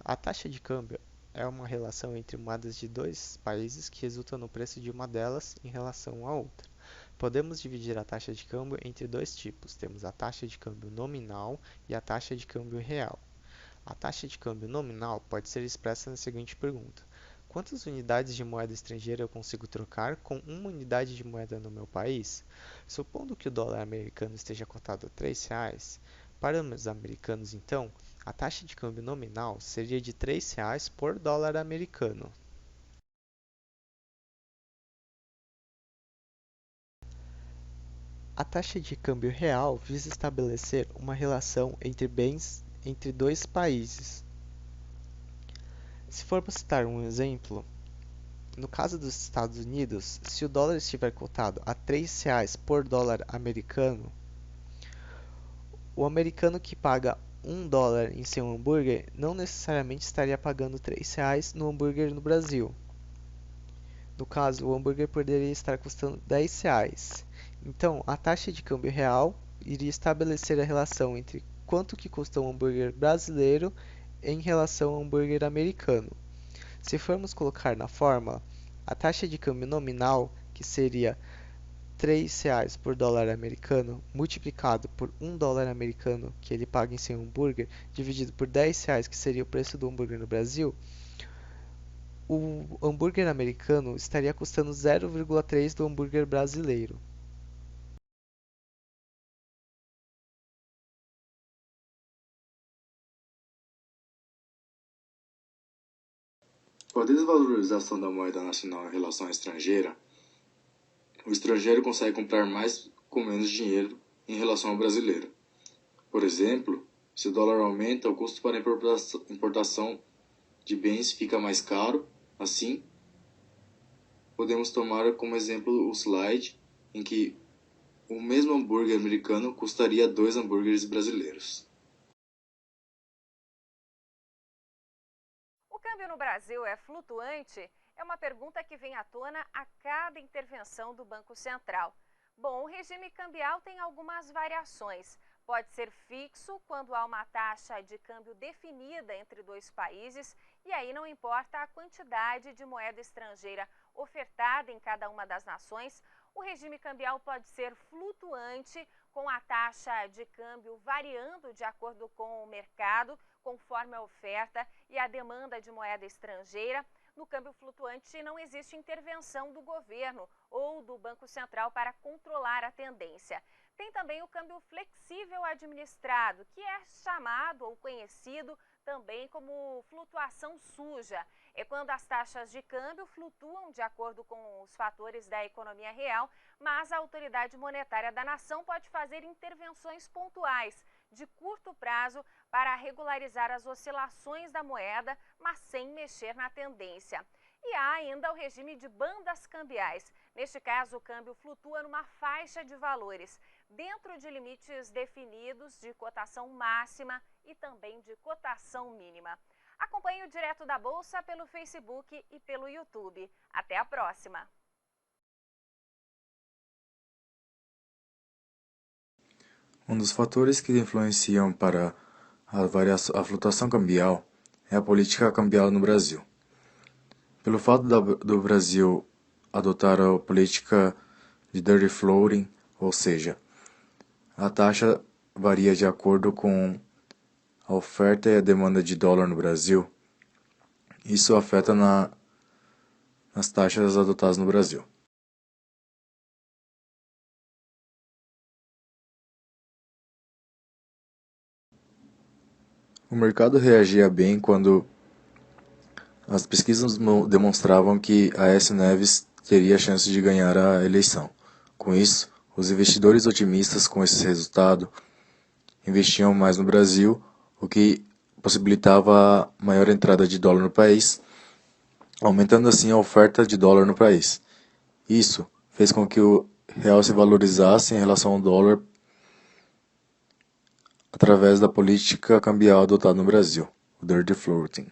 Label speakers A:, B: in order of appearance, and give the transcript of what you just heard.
A: A taxa de câmbio é uma relação entre moedas de dois países que resulta no preço de uma delas em relação à outra. Podemos dividir a taxa de câmbio entre dois tipos. Temos a taxa de câmbio nominal e a taxa de câmbio real. A taxa de câmbio nominal pode ser expressa na seguinte pergunta: quantas unidades de moeda estrangeira eu consigo trocar com uma unidade de moeda no meu país? Supondo que o dólar americano esteja cotado a R$ 3, para os americanos, então, a taxa de câmbio nominal seria de R$ 3 por dólar americano. A taxa de câmbio real visa estabelecer uma relação entre bens entre dois países. Se formos citar um exemplo, no caso dos Estados Unidos, se o dólar estiver cotado a R$ 3 por dólar americano, o americano que paga $1 em seu hambúrguer não necessariamente estaria pagando R$ 3 no hambúrguer no Brasil. No caso, o hambúrguer poderia estar custando R$ 10. Então, a taxa de câmbio real iria estabelecer a relação entre quanto que custa um hambúrguer brasileiro em relação ao hambúrguer americano. Se formos colocar na fórmula, a taxa de câmbio nominal, que seria R$ 3 por dólar americano, multiplicado por $1 americano que ele paga em seu hambúrguer, dividido por R$ 10, que seria o preço do hambúrguer no Brasil, o hambúrguer americano estaria custando 0,3 do hambúrguer brasileiro.
B: Com a desvalorização da moeda nacional em relação à estrangeira, o estrangeiro consegue comprar mais com menos dinheiro em relação ao brasileiro. Por exemplo, se o dólar aumenta, o custo para a importação de bens fica mais caro. Assim, podemos tomar como exemplo o slide em que o mesmo hambúrguer americano custaria 2 hambúrgueres brasileiros.
C: O câmbio no Brasil é flutuante? É uma pergunta que vem à tona a cada intervenção do Banco Central. Bom, o regime cambial tem algumas variações. Pode ser fixo quando há uma taxa de câmbio definida entre dois países e aí não importa a quantidade de moeda estrangeira ofertada em cada uma das nações. O regime cambial pode ser flutuante, com a taxa de câmbio variando de acordo com o mercado, conforme a oferta e a demanda de moeda estrangeira. No câmbio flutuante não existe intervenção do governo ou do Banco Central para controlar a tendência. Tem também o câmbio flexível administrado, que é chamado ou conhecido também como flutuação suja. É quando as taxas de câmbio flutuam de acordo com os fatores da economia real, mas a autoridade monetária da nação pode fazer intervenções pontuais, de curto prazo, para regularizar as oscilações da moeda, mas sem mexer na tendência. E há ainda o regime de bandas cambiais. Neste caso, o câmbio flutua numa faixa de valores, dentro de limites definidos de cotação máxima e também de cotação mínima. Acompanhe o Direto da Bolsa pelo Facebook e pelo YouTube. Até a próxima!
B: Um dos fatores que influenciam para a flutuação cambial é a política cambial no Brasil. Pelo fato do Brasil adotar a política de dirty floating, ou seja, a taxa varia de acordo com a oferta e a demanda de dólar no Brasil, isso afeta nas taxas adotadas no Brasil. O mercado reagia bem quando as pesquisas demonstravam que Aécio Neves teria chance de ganhar a eleição. Com isso, os investidores otimistas com esse resultado investiam mais no Brasil, o que possibilitava a maior entrada de dólar no país, aumentando assim a oferta de dólar no país. Isso fez com que o real se valorizasse em relação ao dólar através da política cambial adotada no Brasil, o dirty floating.